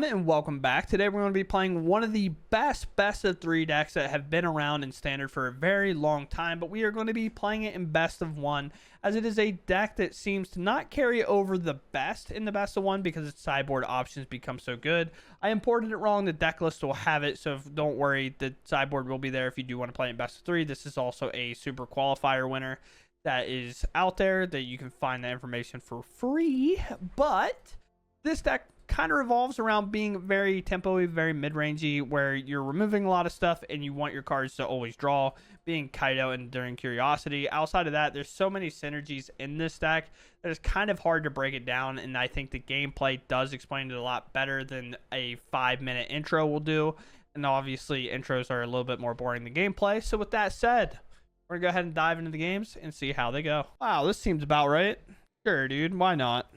everyone, and welcome back. Today we're going to be playing one of the best of 3 decks that have been around in standard for a very long time, but we are going to be playing it in best of 1, as it is a deck that seems to not carry over the best in the best of 1 because its sideboard options become so good. I imported it wrong. The deck list will have it, so don't worry, the sideboard will be there if you do want to play in best of 3. This is also a super qualifier winner that is out there that you can find the information for free, but this deck kind of revolves around being very tempo-y, very mid-rangey, where you're removing a lot of stuff and you want your cards to always draw, being Kaido and Enduring Curiosity. Outside of that, there's so many synergies in this deck that it's kind of hard to break it down, and I think the gameplay does explain it a lot better than a 5-minute intro will do. And obviously, intros are a little bit more boring than gameplay. So with that said, we're going to go ahead and dive into the games and see how they go. Wow, this seems about right. Sure, dude. Why not?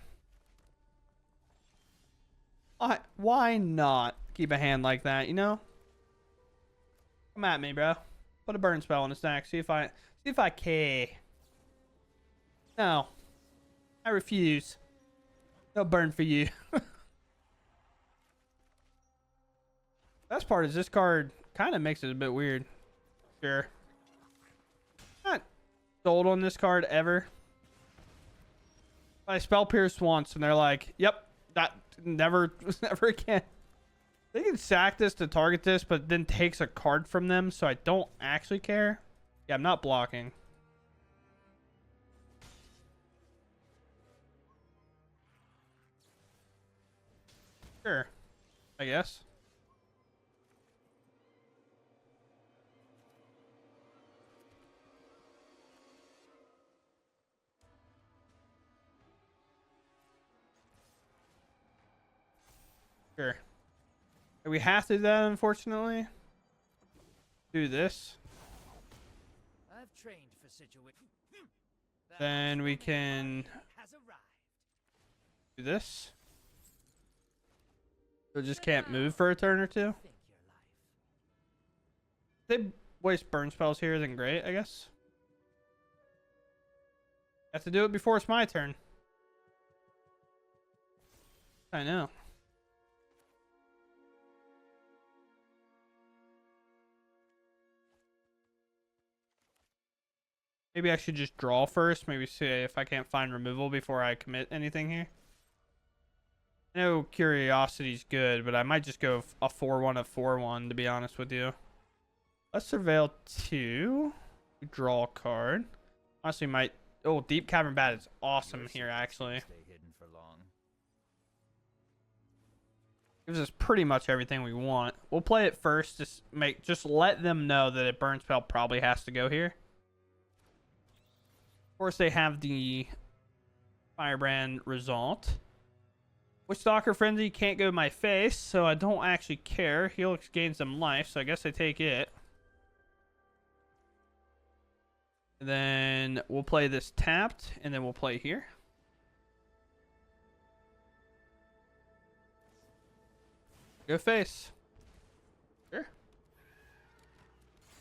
Why not keep a hand like that, you know? Come at me, bro. Put a burn spell on his neck. See if I care. No. I refuse. No burn for you. Best part is this card kind of makes it a bit weird. Sure. Not sold on this card ever. I spell pierce once and they're like, yep, that never again. They can sack this to target this, but then takes a card from them, so I don't actually care. Yeah, I'm not blocking. Sure, I guess. Sure. We have to do that, unfortunately. Do this. I've trained for situations. Then we can do this. So just can't move for a turn or two. If they waste burn spells here, then great, I guess. Have to do it before it's my turn. I know. Maybe I should just draw first. Maybe see if I can't find removal before I commit anything here. I know Curiosity's good, but I might just go a 4-1, a 4-1, to be honest with you. Let's Surveil 2. Draw a card. Honestly, might... Oh, Deep Cavern Bat is awesome here, actually. Gives us pretty much everything we want. We'll play it first. Just let them know that a burn spell probably has to go here. Of course, they have the Firebrand result. Witchstalker Frenzy can't go in my face, so I don't actually care. Helix gains some life, so I guess I take it. And then we'll play this tapped, and then we'll play here. Go face. Sure.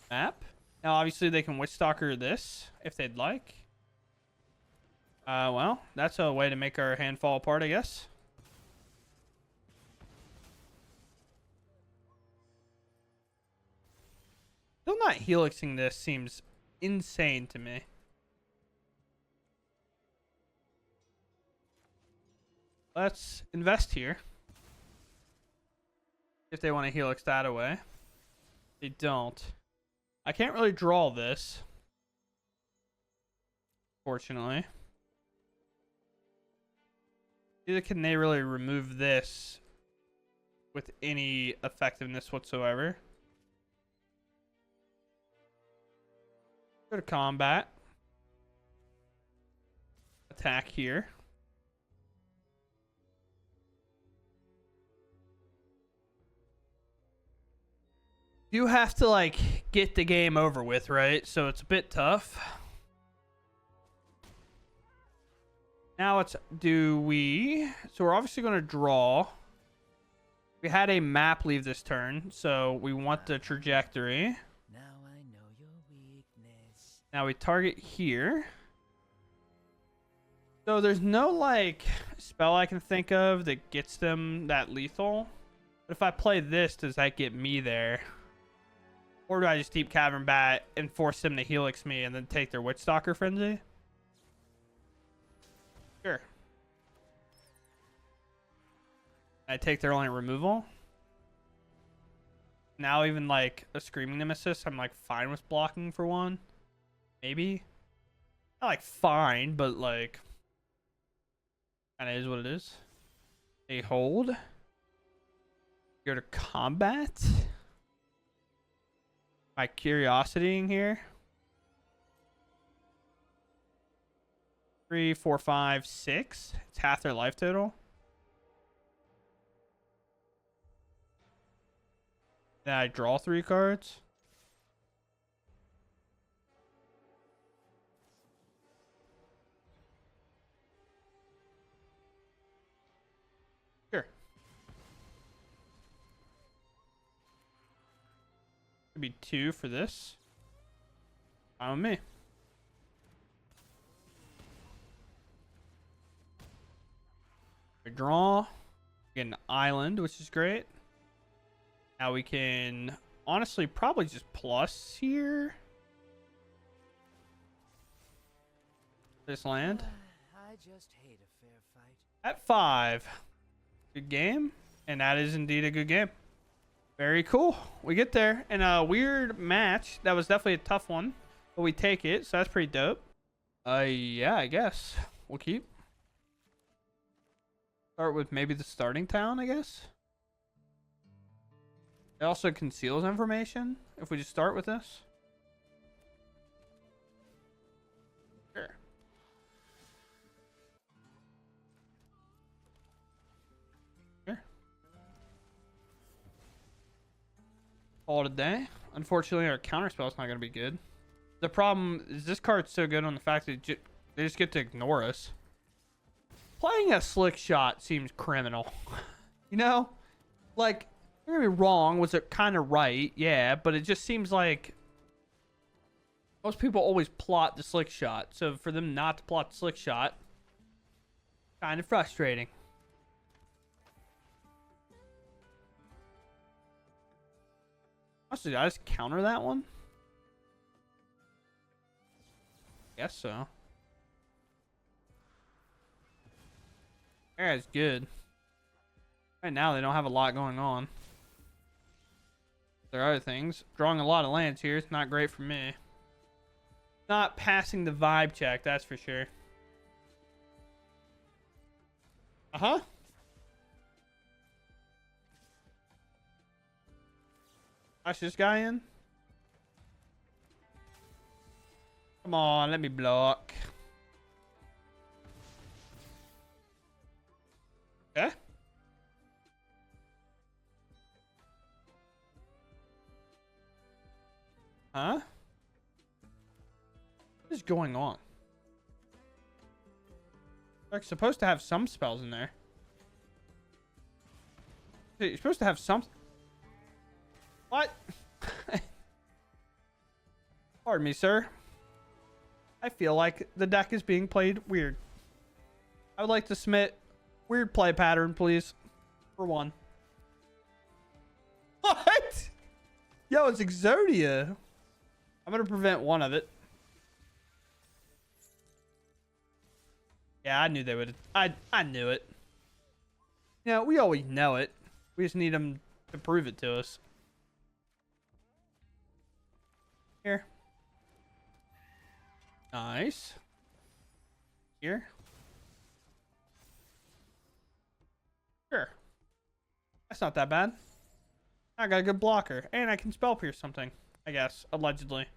Map. Now, obviously, they can Witchstalker this if they'd like. Well, that's a way to make our hand fall apart, I guess. Still not helixing this seems insane to me. Let's invest here. If they want to helix that away. They don't. I can't really draw this, fortunately. Neither can they really remove this with any effectiveness whatsoever. Go to combat. Attack here. You have to, like, get the game over with, right? So it's a bit tough. Now it's, so we're obviously going to draw. We had a map leave this turn, so we want the trajectory. Now I know your weakness. Now we target here. So there's no, like, spell I can think of that gets them that lethal. But if I play this, does that get me there? Or do I just keep Cavern Bat and force them to Helix me and then take their Witchstalker Frenzy? Sure. I take their only removal. Now even like a Screaming Nemesis, I'm like fine with blocking for one. Maybe. Not like fine, but like kinda is what it is. A hold. Go to combat. My curiosity in here. 3, 4, 5, 6. It's half their life total. Then I draw 3 cards. Sure. Could be 2 for this. Fine with me. We draw. Get an island, which is great. Now we can honestly probably just plus here. This land. I just hate a fair fight. At 5. Good game. And that is indeed a good game. Very cool. We get there in a weird match. That was definitely a tough one. But we take it. So that's pretty dope. Yeah, I guess. We'll keep. Start with maybe the starting town, I guess. It also conceals information if we just start with this. Sure. Sure. Call it a day. Unfortunately, our counterspell is not going to be good. The problem is this card's so good on the fact that they just get to ignore us. Playing a slick shot seems criminal. You know? Like, don't get me wrong, was it kind of right? Yeah, but it just seems like most people always plot the slick shot. So for them not to plot the slick shot, kind of frustrating. Honestly, did I just counter that one? Guess so. Yeah, it's good. Right now, they don't have a lot going on. There are other things. Drawing a lot of lands here is not great for me. Not passing the vibe check, that's for sure. Uh-huh. Push this guy in. Come on, let me block. Okay. Huh? What is going on? They're supposed to have some spells in there. You're supposed to have some... What? Pardon me, sir. I feel like the deck is being played weird. I would like to submit weird play pattern, please. For one. What? Yo, it's Exodia. I'm gonna prevent one of it. Yeah, I knew they would. I knew it. Yeah, we always know it. We just need them to prove it to us. Here. Nice. Here. Sure. That's not that bad. I got a good blocker. And I can spell pierce something, I guess. Allegedly.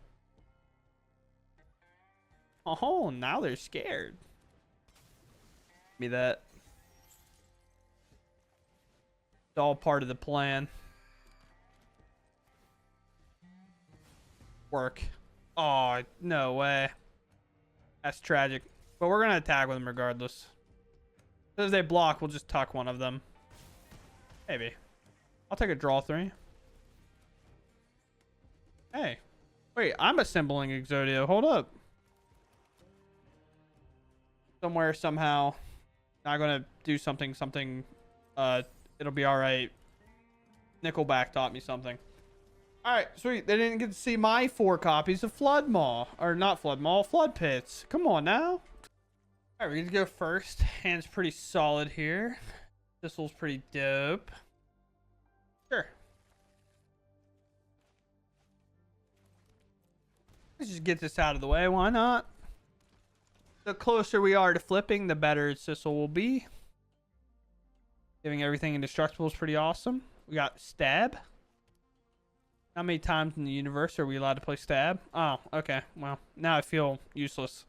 Oh, now they're scared. Give me that. It's all part of the plan. Work. Oh, no way. That's tragic. But we're going to attack with them regardless. If they block, we'll just tuck one of them. Maybe. I'll take a draw 3. Hey. Wait, I'm assembling Exodia. Hold up. Somewhere, somehow. Not going to do something. It'll be alright. Nickelback taught me something. All right, sweet. They didn't get to see my 4 copies of Flood Maw. Or not Flood Maw, Flood Pits. Come on now. All right, we're going to go first. Hand's pretty solid here. Thistle's pretty dope. Sure. Let's just get this out of the way. Why not? The closer we are to flipping, the better Sissel will be. Giving everything indestructible is pretty awesome. We got Stab. How many times in the universe are we allowed to play Stab? Oh, okay. Well, now I feel useless.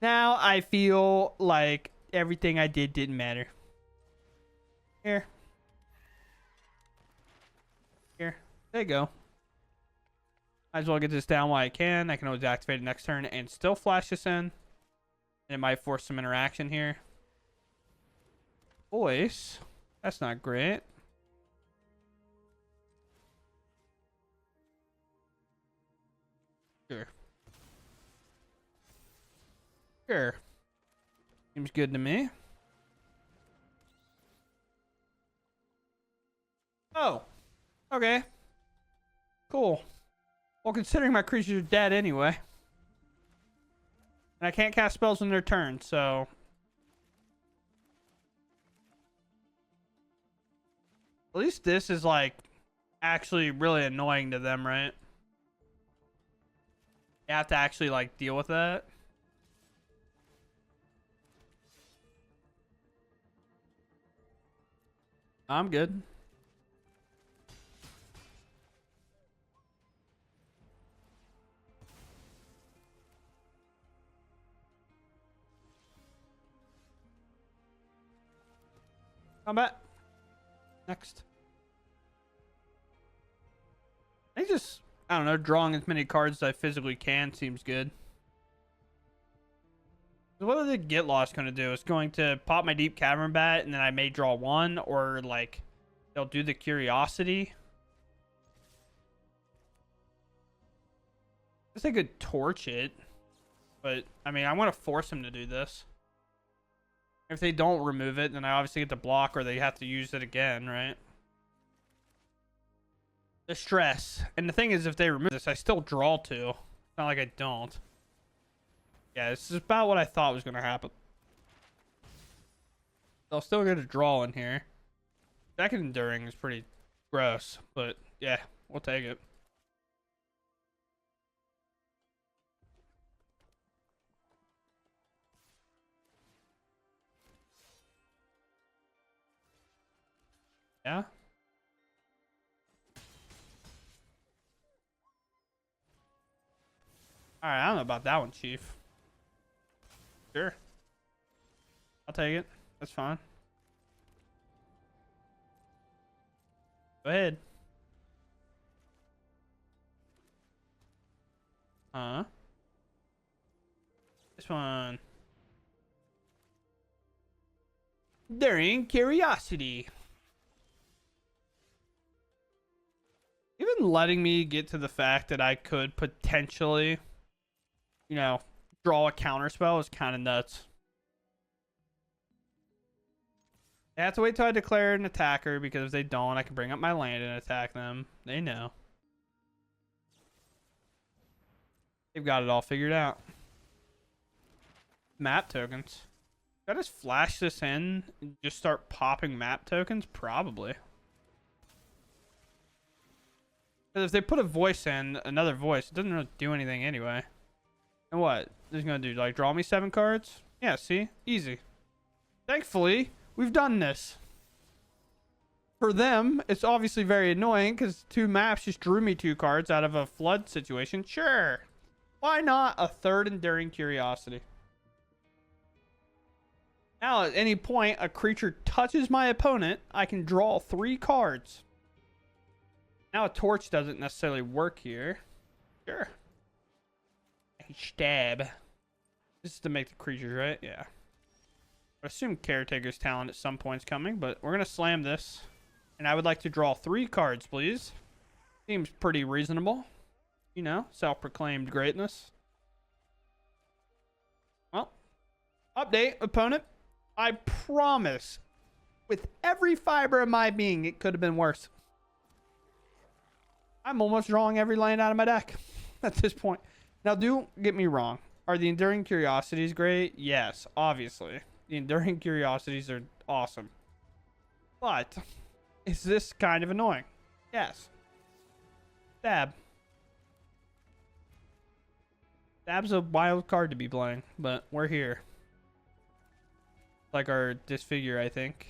Now I feel like everything I did didn't matter. Here. Here. There you go. Might as well get this down while I can. I can always activate it next turn and still flash this in. And it might force some interaction here. Voice. That's not great. Sure. Sure. Seems good to me. Oh. Okay. Cool. Well, considering my creatures are dead anyway. And I can't cast spells on their turn, so... At least this is, like, actually really annoying to them, right? You have to actually, like, deal with that. I'm good. Combat. Next. I think just, I don't know, drawing as many cards as I physically can seems good. So what are the Get Lost going to do? It's going to pop my Deep Cavern Bat, and then I may draw 1, or, like, they'll do the Curiosity. I guess they could torch it, but, I mean, I want to force them to do this. If they don't remove it, then I obviously get to block, or they have to use it again, right? Distress. And the thing is, if they remove this, I still draw 2. It's not like I don't. Yeah, this is about what I thought was going to happen. They'll still get a draw in here. Second Enduring is pretty gross, but yeah, we'll take it. Yeah. Alright, I don't know about that one, Chief. Sure. I'll take it. That's fine. Go ahead. Huh? This one. During Curiosity. Even letting me get to the fact that I could potentially, you know, draw a counterspell is kind of nuts. I have to wait till I declare an attacker, because if they don't, I can bring up my land and attack them. They know. They've got it all figured out. Map tokens. Should I just flash this in and just start popping map tokens? Probably. Because if they put a voice in, another voice, it doesn't really do anything anyway. And what? It's going to do, like, draw me 7 cards? Yeah, see? Easy. Thankfully, we've done this. For them, it's obviously very annoying, because 2 maps just drew me 2 cards out of a flood situation. Sure. Why not a 3rd Enduring Curiosity? Now, at any point a creature touches my opponent, I can draw 3 cards. Now a torch doesn't necessarily work here. Sure. I can stab. This is to make the creatures, right? Yeah. I assume Caretaker's Talent at some point's coming, but we're going to slam this. And I would like to draw 3 cards, please. Seems pretty reasonable. You know, self-proclaimed greatness. Well, update, opponent. I promise, with every fiber of my being, it could have been worse. I'm almost drawing every land out of my deck at this point. Now, don't get me wrong. Are the Enduring Curiosities great? Yes, obviously. The Enduring Curiosities are awesome. But is this kind of annoying? Yes. Stab. Stab's a wild card to be playing, but we're here. Like our disfigure, I think.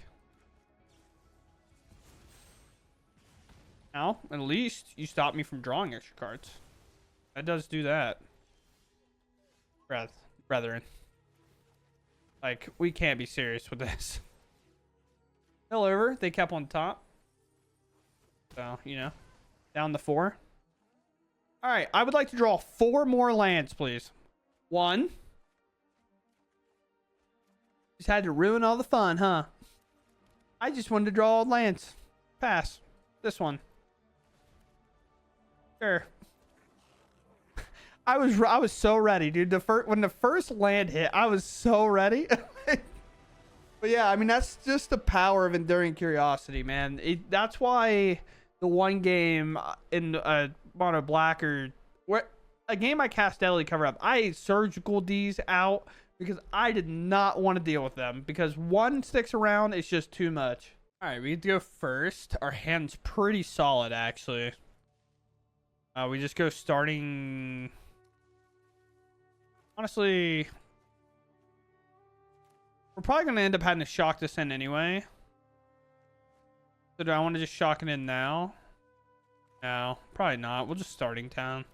Now, at least you stop me from drawing extra cards. That does do that. Brethren. Like, we can't be serious with this. Hill over. They kept on top. So, you know. Down to 4. Alright, I would like to draw 4 more lands, please. 1. Just had to ruin all the fun, huh? I just wanted to draw all lands. Pass. This one. Sure. I was so ready, dude. When the first land hit, I was so ready. But yeah, I mean, that's just the power of Enduring Curiosity, man. That's why the one game in Mono Black or a game I cast Deadly Cover Up, I surgical these out because I did not want to deal with them because one sticks around, it's just too much. All right, we get to go first. Our hand's pretty solid, actually. We just go starting. Honestly, we're probably going to end up having to shock this in anyway. So do I want to just shock it in now? No, probably not. We'll just starting town.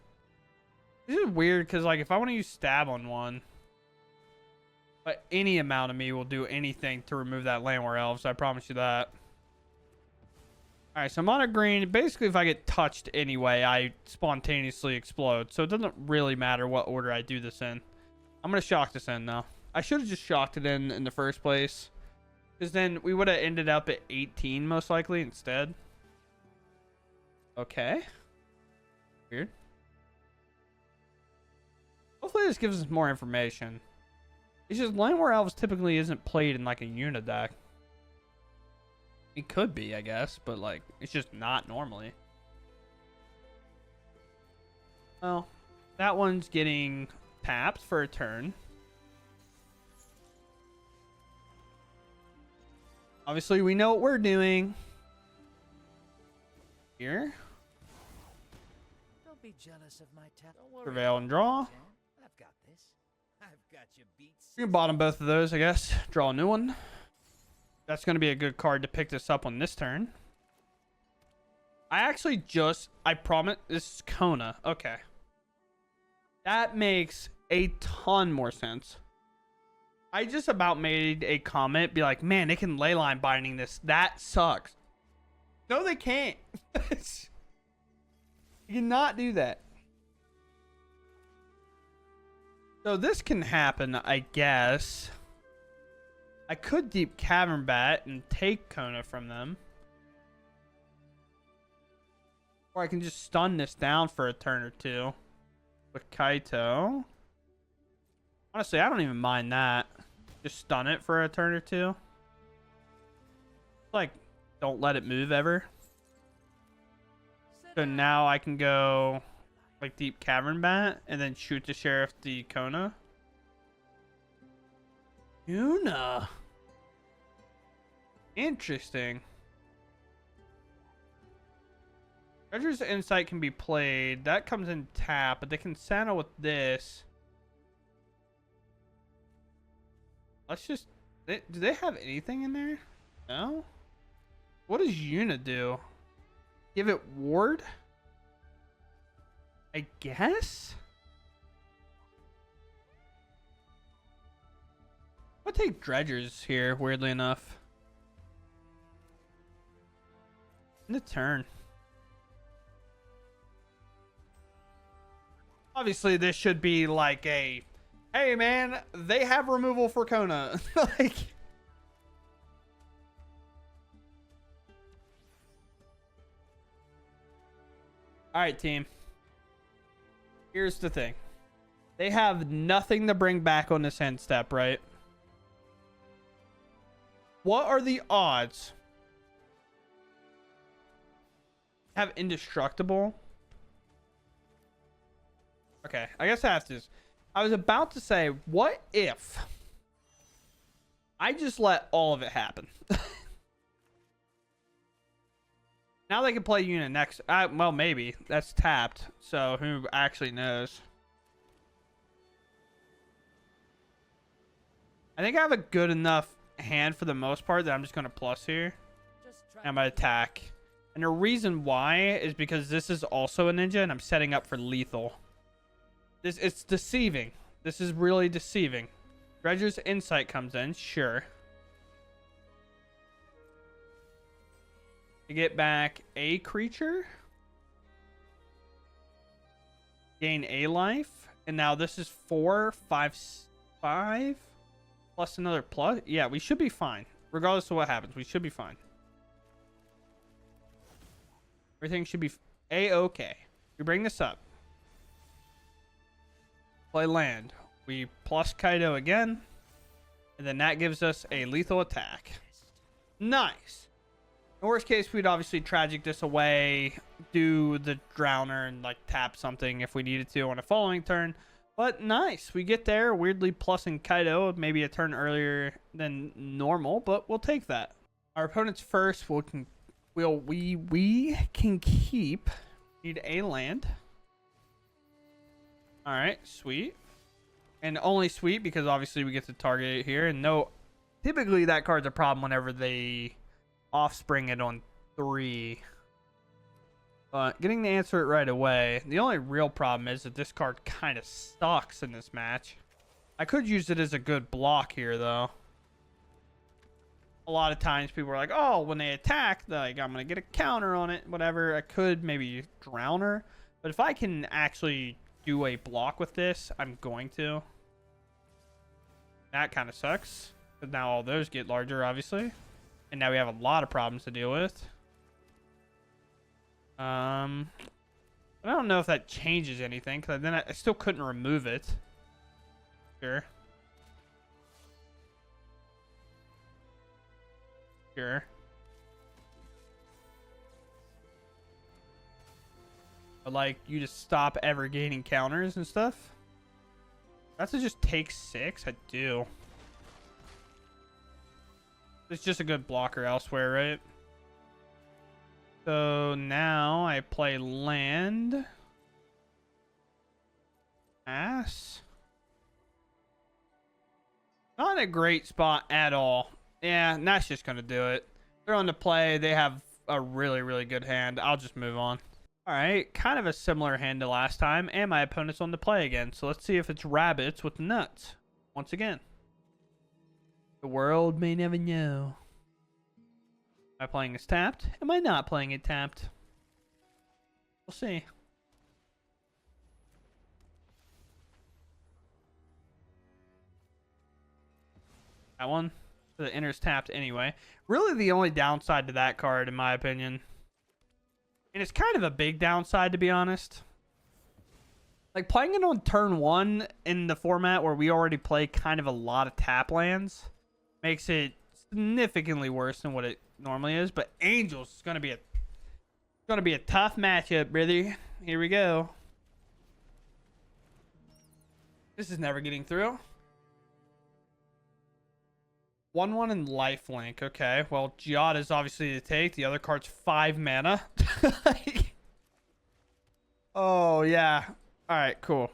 This is weird because, like, if I want to use stab on one, but any amount of me will do anything to remove that land war elves. I promise you that. All right, so mono green. Basically, if I get touched anyway, I spontaneously explode. So it doesn't really matter what order I do this in. I'm going to shock this in, though. I should have just shocked it in the first place. Because then we would have ended up at 18, most likely, instead. Okay. Weird. Hopefully this gives us more information. It's just Land War Elves typically isn't played in, like, a unit deck. It could be, I guess, but, like, it's just not normally. Well, that one's getting tapped for a turn. Obviously, we know what we're doing. Here. Don't be jealous of my talent. Prevail and draw. I've got this. I've got you beat. We can bottom both of those, I guess. Draw a new one. That's going to be a good card to pick this up on this turn. I promise, this is Kona. Okay. That makes a ton more sense. I just about made a comment, be like, man, they can leyline binding this. That sucks. No, they can't. You cannot do that. So this can happen, I guess. I could Deep Cavern Bat and take Kona from them. Or I can just stun this down for a turn or two with Kaito. Honestly, I don't even mind that. Just stun it for a turn or two. Like, don't let it move ever. So now I can go like Deep Cavern Bat and then shoot the Sheriff the Kona. Una. Interesting. Treasure's Insight can be played. That comes in tap, but they can saddle with this. Let's just... do they have anything in there? No? What does Una do? Give it ward? I guess? I'll take Dredgers here, weirdly enough. In the turn. Obviously, this should be like a... Hey, man, they have removal for Kona. Like... Alright, team. Here's the thing. They have nothing to bring back on this end step, right? What are the odds? Have indestructible? Okay, I guess I have to. I was about to say, what if I just let all of it happen? Now they can play unit next. Well, maybe. That's tapped. So who actually knows? I think I have a good enough hand for the most part that I'm just going to plus here. I'm going to attack. And the reason why is because this is also a ninja and I'm setting up for lethal. It's deceiving. This is really deceiving. Dredger's Insight comes in. Sure. You get back a creature. Gain a life. And now this is 4, 5, 5. Plus another plus. Yeah, we should be fine. Regardless of what happens, we should be fine. Everything should be a-okay. We bring this up. Play land. We plus Kaido again. And then that gives us a lethal attack. Nice. In worst case, we'd obviously tragic this away, do the Drowner, and like tap something if we needed to on a following turn. But nice. We get there, weirdly plussing Kaido, maybe a turn earlier than normal, but we'll take that. Our opponent's first we can keep. Need a land. Alright, sweet. And only sweet because obviously we get to target it here. And no, typically that card's a problem whenever they offspring it on 3. But getting to answer it right away. The only real problem is that this card kind of sucks in this match. I could use it as a good block here, though. A lot of times people are like, oh, when they attack, like I'm going to get a counter on it, whatever. I could maybe Drowner. But if I can actually do a block with this, I'm going to. That kind of sucks. But now all those get larger, obviously. And now we have a lot of problems to deal with. I don't know if that changes anything, because then I still couldn't remove it. Sure. Sure. But like, you just stop ever gaining counters and stuff. That's to just take 6. I do. It's just a good blocker elsewhere, right? So now I play land. Pass. Not a great spot at all. Yeah, and that's just going to do it. They're on the play. They have a really, really good hand. I'll just move on. All right, kind of a similar hand to last time. And my opponent's on the play again. So let's see if it's rabbits with nuts. Once again. The world may never know. Am I playing this tapped? Am I not playing it tapped? We'll see. That one. The inner's tapped anyway. Really the only downside to that card, in my opinion. And it's kind of a big downside, to be honest. Like, playing it on turn 1 in the format where we already play kind of a lot of tap lands makes it significantly worse than what it normally is. But Angels is going to be a tough matchup, brother. Here we go. This is never getting through. 1/1 and lifelink. Okay, well, Giada is obviously to take. The other card's 5 mana. Oh, yeah. All right, cool.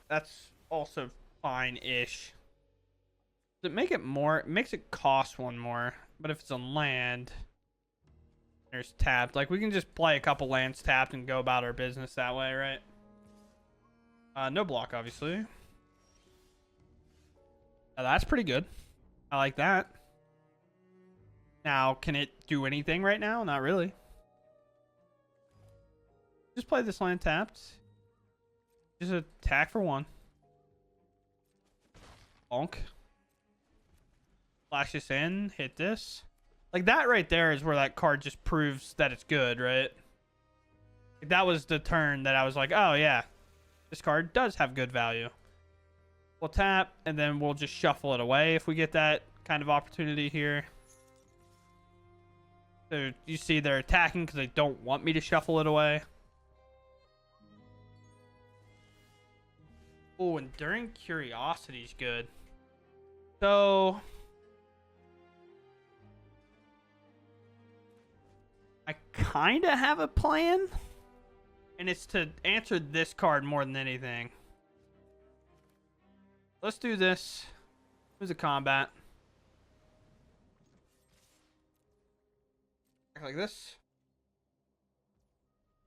That's also fine-ish. Does it make it more? It makes it cost 1 more. But if it's on land, there's tapped. Like, we can just play a couple lands tapped and go about our business that way, right? No block, obviously. Now, that's pretty good. I like that. Now, can it do anything right now? Not really. Just play this land tapped. Just attack for 1. Bonk. Flash this in. Hit this. Like, that right there is where that card just proves that it's good, right? Like, that was the turn that I was like, oh, yeah. This card does have good value. We'll tap, and then we'll just shuffle it away if we get that kind of opportunity here. So you see they're attacking because they don't want me to shuffle it away. Oh, Enduring Curiosity is good. So I kind of have a plan. And it's to answer this card more than anything. Let's do this. Who's a combat? Like this.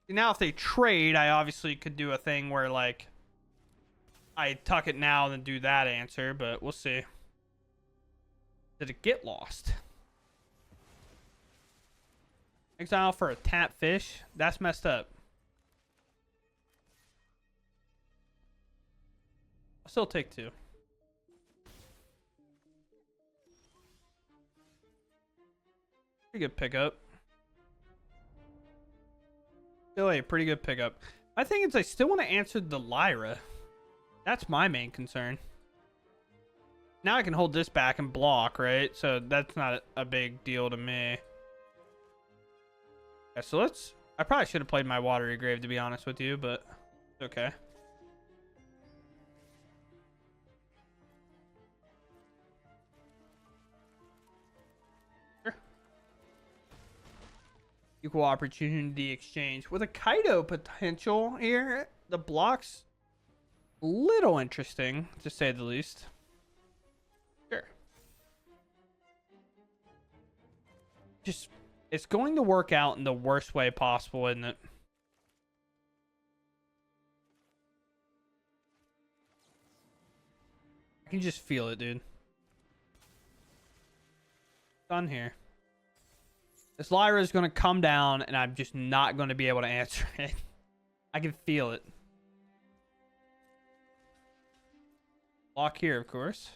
Now if they trade, I obviously could do a thing where like I tuck it now and then do that answer, but we'll see. Did it get lost? Exile for a tap fish? That's messed up. I'll still take 2. Pretty good pickup. Still a pretty good pickup. My thing is I still want to answer the Lyra. That's my main concern. Now I can hold this back and block, right? So that's not a big deal to me. Yeah, so let's... I probably should have played my Watery Grave, to be honest with you, but it's okay. Sure. Equal opportunity exchange. With a Kaido potential here, the block's a little interesting, to say the least. Sure. Just... it's going to work out in the worst way possible, isn't it? I can just feel it, dude. Done here. This Lyra is going to come down, and I'm just not going to be able to answer it. I can feel it. Block here, of course.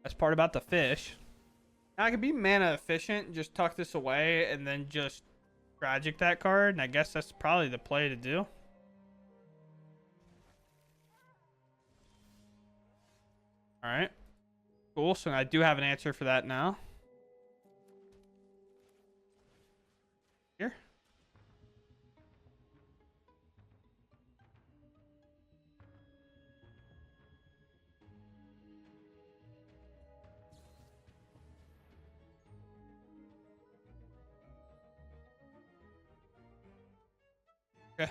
That's part about the fish. Now I could be mana efficient, just tuck this away, and then just tragic that card. And I guess that's probably the play to do. Alright. Cool, so I do have an answer for that now. Here. Okay.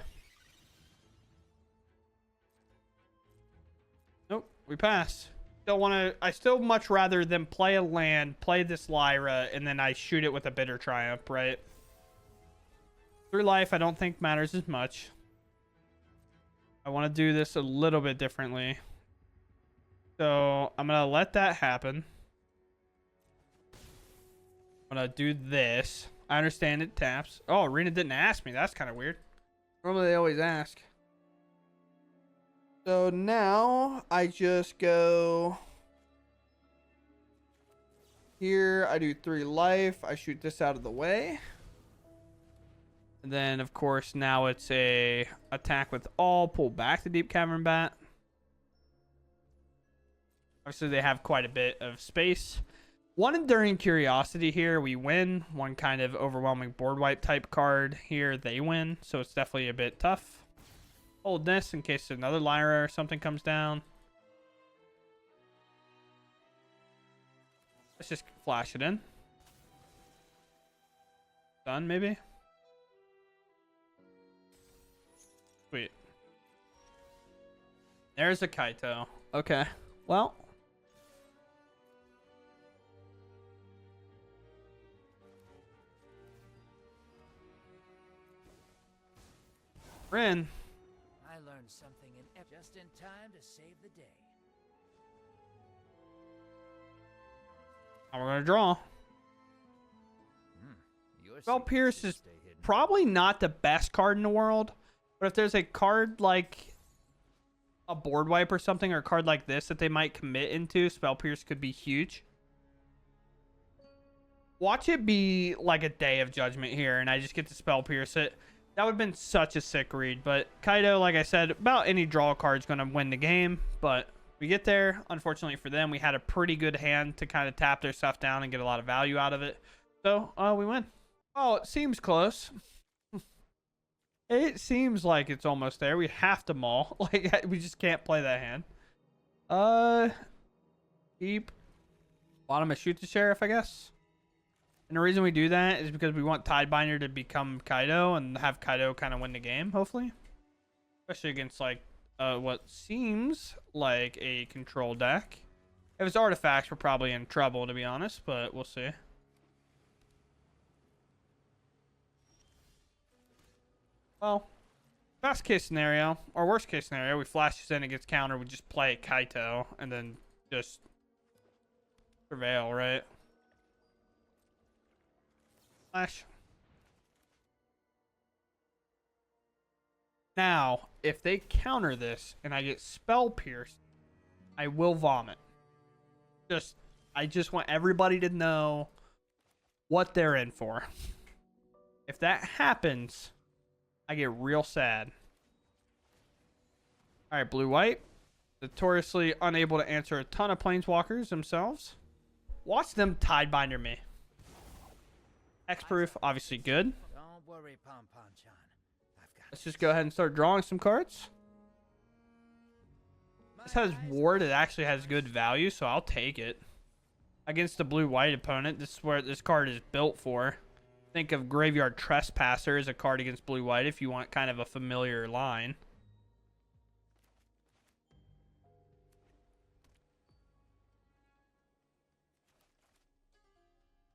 Nope, we pass. Don't want to. I still much rather than play a land, play this Lyra, and then I shoot it with a Bitter Triumph, right? 3 life, I don't think matters as much. I want to do this a little bit differently. So I'm going to let that happen. I'm going to do this. I understand it taps. Oh, Arena didn't ask me. That's kind of weird. Normally they always ask. So now I just go here. I do 3 life. I shoot this out of the way. And then, of course, now it's a attack with all. Pull back the Deep Cavern Bat. Obviously, they have quite a bit of space. 1 Enduring Curiosity here, we win. 1 kind of overwhelming board wipe type card here, they win. So it's definitely a bit tough. Hold this in case another Lyra or something comes down. Let's just flash it in. Done, maybe? Sweet. There's a Kaito. Okay. Well. We're in. I learned something just in time to save the day. Now we're going to draw. Spell Pierce is probably not the best card in the world. But if there's a card like a board wipe or something, or a card like this that they might commit into, Spell Pierce could be huge. Watch it be like a Day of Judgment here, and I just get to Spell Pierce it. That would have been such a sick read. But Kaido, like I said, about any draw card is going to win the game. But we get there. Unfortunately for them, we had a pretty good hand to kind of tap their stuff down and get a lot of value out of it. So, we win. Oh, it seems close. It seems like it's almost there. We have to maul. Like, we just can't play that hand. Keep. Bottom of shoot the sheriff, I guess. And the reason we do that is because we want Tidebinder to become Kaido and have Kaido kind of win the game, hopefully. Especially against, like, what seems like a control deck. If it's artifacts, we're probably in trouble, to be honest, but we'll see. Well, best case scenario, or worst case scenario, we flash this in, it gets countered, we just play Kaito, and then just prevail, right? Flash. Now, if they counter this and I get spell pierced, I will vomit. I just want everybody to know what they're in for. If that happens, I get real sad. Alright, blue-white. Notoriously unable to answer a ton of planeswalkers themselves. Watch them Tidebinder me. Hexproof, obviously good. Don't worry, Pom-Pom-chan. Let's just go ahead and start drawing some cards. This has ward. It actually has good value, so I'll take it. Against the blue-white opponent, this is where this card is built for. Think of Graveyard Trespasser as a card against blue-white if you want kind of a familiar line.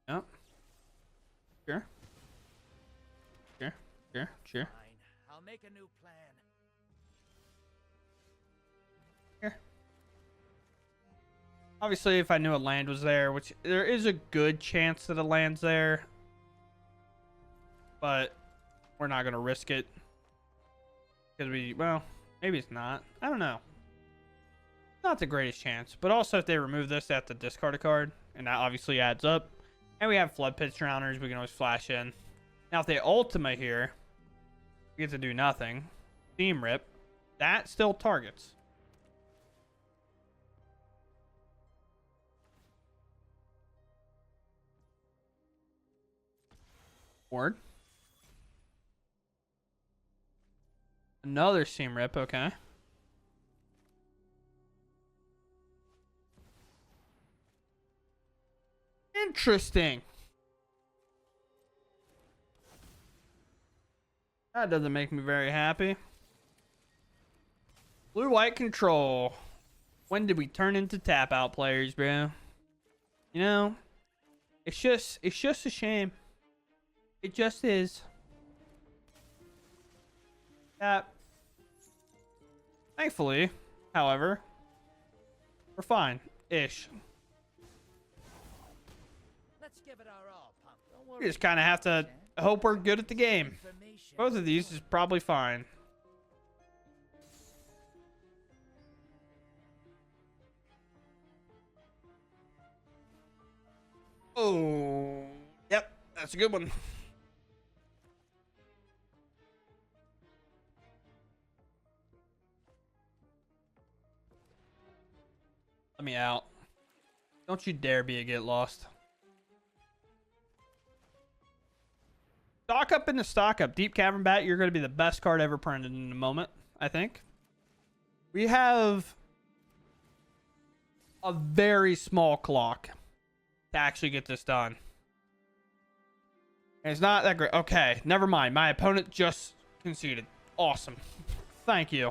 Yep. Sure. Sure. Fine. I'll make a new plan. Here. Obviously, if I knew a land was there, which there is a good chance that a land's there, but we're not going to risk it. Because well, maybe it's not. I don't know. Not the greatest chance. But also, if they remove this, they have to discard a card, and that obviously adds up. And we have Flood Pit Drowners. We can always flash in. Now, if they Ultima here, we get to do nothing. Theme Rip. That still targets. Ward. Another Seam Rip, okay. Interesting. That doesn't make me very happy. Blue-white control. When did we turn into tap-out players, bro? You know, it's just a shame. It just is. Tap. Thankfully, however, we're fine-ish. Let's give it our all, Pump. Don't worry. We just kind of have to hope we're good at the game. Both of these is probably fine. Oh, yep, that's a good one. Let me out. Don't you dare be a get lost. Stock up into stock up. Deep Cavern Bat, you're going to be the best card ever printed in a moment, I think. We have a very small clock to actually get this done. And it's not that great. Okay, never mind. My opponent just conceded. Awesome. Thank you.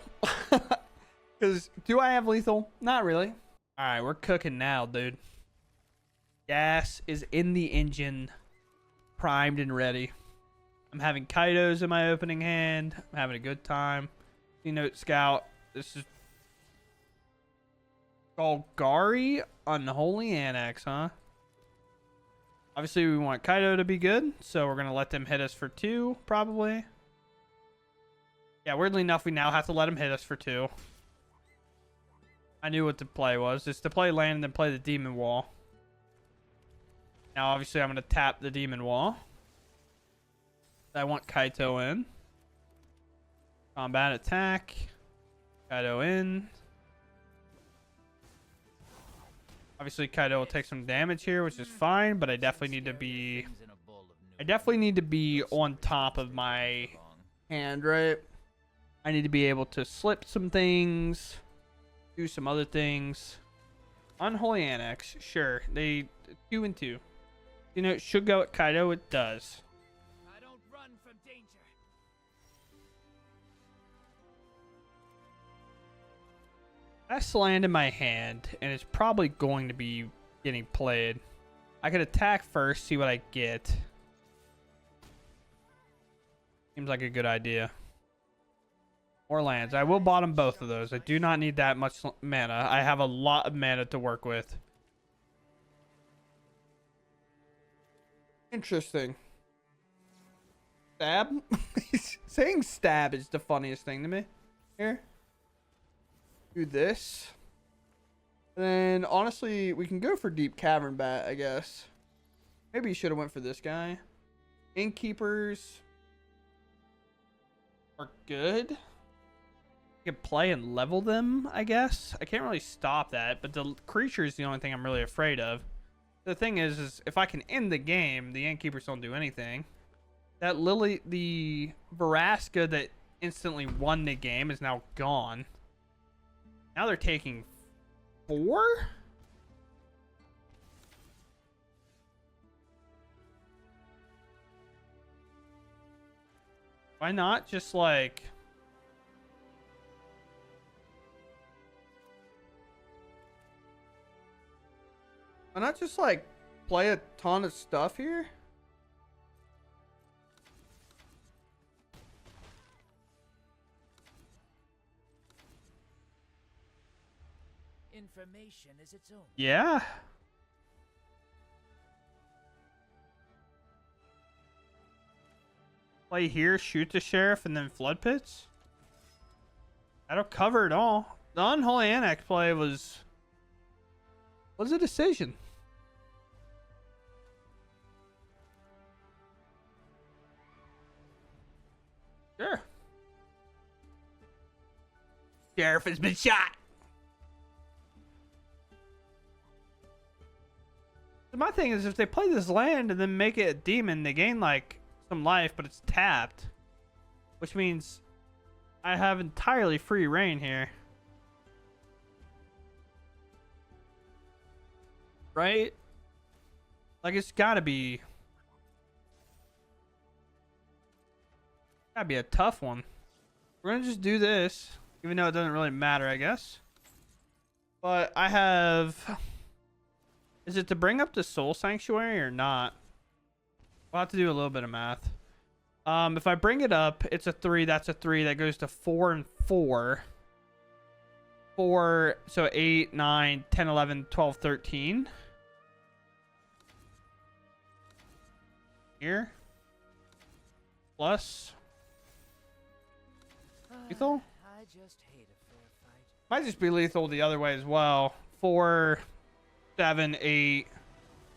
Because do I have lethal? Not really. All right, we're cooking now, dude. Gas is in the engine, primed and ready. I'm having Kaidos in my opening hand. I'm having a good time. Keynote Scout. This is Golgari Unholy Annex, huh? Obviously, we want Kaido to be good, so we're going to let them hit us for 2, probably. Yeah, weirdly enough, we now have to let them hit us for 2. I knew what the play was. It's to play land and then play the Demon Wall. Now, obviously, I'm going to tap the Demon Wall. I want Kaito in. Combat attack. Kaito in. Obviously, Kaido will take some damage here, which is fine, but I definitely need to be I definitely need to be on top of my hand, right? I need to be able to slip some things, do some other things. Unholy Annex, sure. They 2 and 2. You know, it should go at Kaido. It does. I don't run from danger. Best land in my hand, and it's probably going to be getting played. I could attack first, see what I get. Seems like a good idea. More lands. I will bottom both of those. I do not need that much mana. I have a lot of mana to work with. Interesting. Stab? Saying stab is the funniest thing to me. Here. Do this. And then, honestly, we can go for Deep Cavern Bat, I guess. Maybe you should have went for this guy. Innkeepers are good. You can play and level them, I guess. I can't really stop that, but the creature is the only thing I'm really afraid of. The thing is if I can end the game, the Innkeepers don't do anything. That Lily, the Veraska that instantly won the game is now gone. Now they're taking 4? Why not just like... Why not just like play a ton of stuff here? Information is its own. Yeah. Play here, shoot the sheriff, and then flood pits. That'll cover it all. The Unholy Annex play was a decision. Sure. Sheriff has been shot. My thing is, if they play this land and then make it a demon, they gain like some life, but it's tapped, which means I have entirely free reign here, right? Like it's gotta be a tough one. We're gonna just do this, even though it doesn't really matter, I guess. But I have... Is it to bring up the Soul Sanctuary or not? We'll have to do a little bit of math. If I bring it up, it's a 3. That's a 3. That goes to 4 and 4. 4, so 8, 9, 10, 11, 12, 13. Here. Plus. Lethal? I just hate a fair fight. Might just be lethal the other way as well. 4... 7, 8,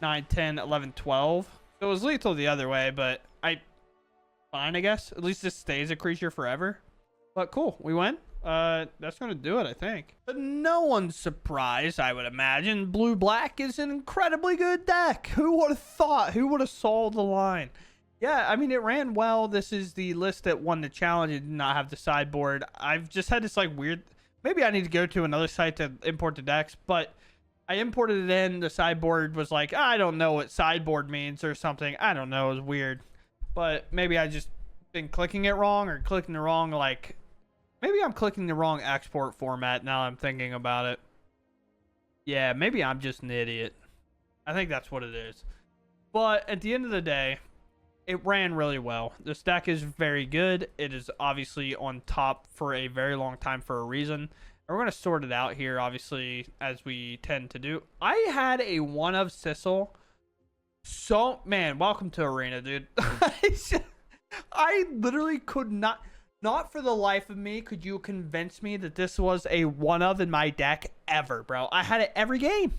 9, 10, 11, 12. So it was lethal the other way, but fine, I guess. At least this stays a creature forever. But cool, we win. That's going to do it, I think. But no one's surprised, I would imagine. Blue-black is an incredibly good deck. Who would have thought? Who would have saw the line? Yeah, I mean, it ran well. This is the list that won the challenge. It did not have the sideboard. I've just had this, like, weird... Maybe I need to go to another site to import the decks, but... I imported it in. The sideboard was like, I don't know what sideboard means or something. I don't know. It was weird. But maybe I just been clicking it wrong or clicking the wrong, like... Maybe I'm clicking the wrong export format now I'm thinking about it. Yeah, maybe I'm just an idiot. I think that's what it is. But at the end of the day, it ran really well. This deck is very good. It is obviously on top for a very long time for a reason. We're going to sort it out here, obviously, as we tend to do. I had a 1 of Sissel. So, man, welcome to Arena, dude. I literally could not for the life of me, could you convince me that this was a 1 of in my deck ever, bro. I had it every game.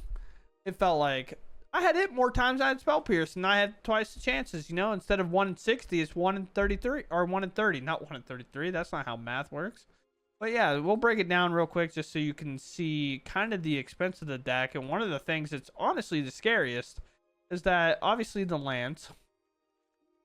It felt like I had it more times than I had Spell Pierce, and I had twice the chances, you know? Instead of 1 in 60, it's 1 in 33, or 1 in 30. Not 1 in 33. That's not how math works. But yeah, we'll break it down real quick just so you can see kind of the expense of the deck. And one of the things that's honestly the scariest is that obviously the lands.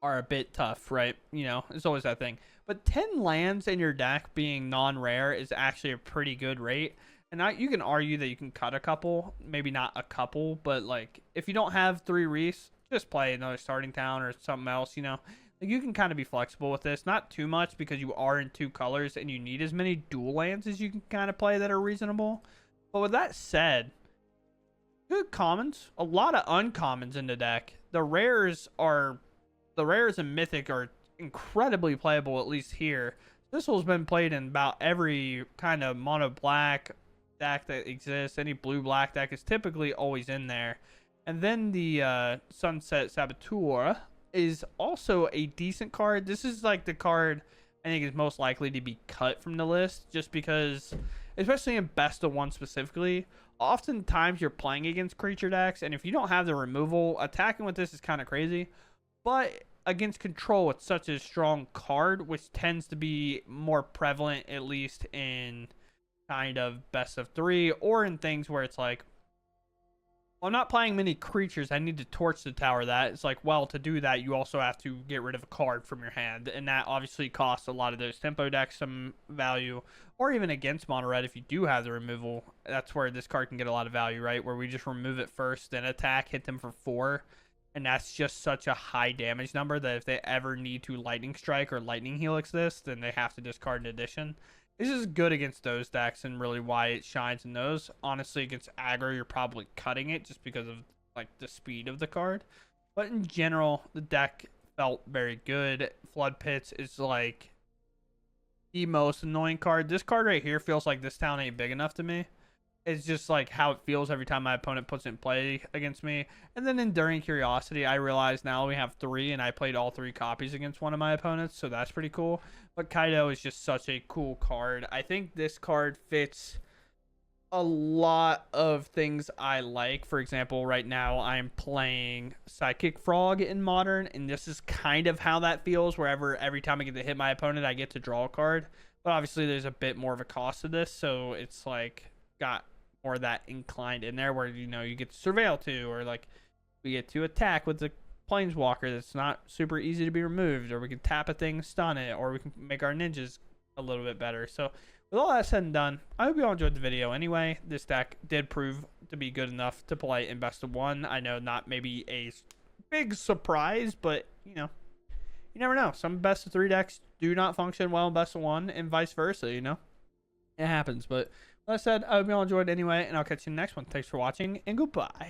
are a bit tough, right? You know, it's always that thing. But 10 lands in your deck being non-rare is actually a pretty good rate. And you can argue that you can cut a couple, maybe not a couple, but like if you don't have 3 Reese, just play another starting town or something else, you know. Like you can kind of be flexible with this, not too much because you are in 2 colors and you need as many dual lands as you can kind of play that are reasonable. But with that said, good commons, a lot of uncommons in the deck. The rares and mythic are incredibly playable, at least here. This one's been played in about every kind of mono black deck that exists. Any blue black deck is typically always in there. And then the Sunset Saboteur is also a decent card. This is like the card I think is most likely to be cut from the list, just because, especially in best of one specifically, oftentimes you're playing against creature decks, and if you don't have the removal, attacking with this is kind of crazy. But against control, it's such a strong card, which tends to be more prevalent, at least in kind of best of 3, or in things where it's like, well, I'm not playing many creatures, I need to torch the tower that. It's like, well, to do that, you also have to get rid of a card from your hand, and that obviously costs a lot of those tempo decks some value, or even against mono red, if you do have the removal, that's where this card can get a lot of value, right? Where we just remove it first, then attack, hit them for 4, and that's just such a high damage number that if they ever need to lightning strike or lightning helix this, then they have to discard an addition. This is good against those decks and really why it shines in those. Honestly, against aggro, you're probably cutting it just because of like the speed of the card. But in general, the deck felt very good. Flood Pits is like the most annoying card. This card right here feels like this town ain't big enough to me. It's just like how it feels every time my opponent puts it in play against me. And then Enduring Curiosity, I realize now we have 3, and I played all 3 copies against one of my opponents, so that's pretty cool. But Kaido is just such a cool card. I think this card fits a lot of things I like. For example, right now I'm playing Psychic Frog in Modern, and this is kind of how that feels, wherever every time I get to hit my opponent, I get to draw a card. But obviously there's a bit more of a cost to this, so it's like got more of that inclined in there where, you know, you get to surveil too, or like we get to attack with the planeswalker that's not super easy to be removed, or we can tap a thing, stun it, or we can make our ninjas a little bit better. So with all that said and done, I hope you all enjoyed the video anyway. This deck did prove to be good enough to play in best of 1. I know not maybe a big surprise, but you know, you never know. Some best of 3 decks do not function well in best of 1 and vice versa, you know. It happens. But like I said, I hope you all enjoyed anyway, and I'll catch you in the next one. Thanks for watching, and goodbye.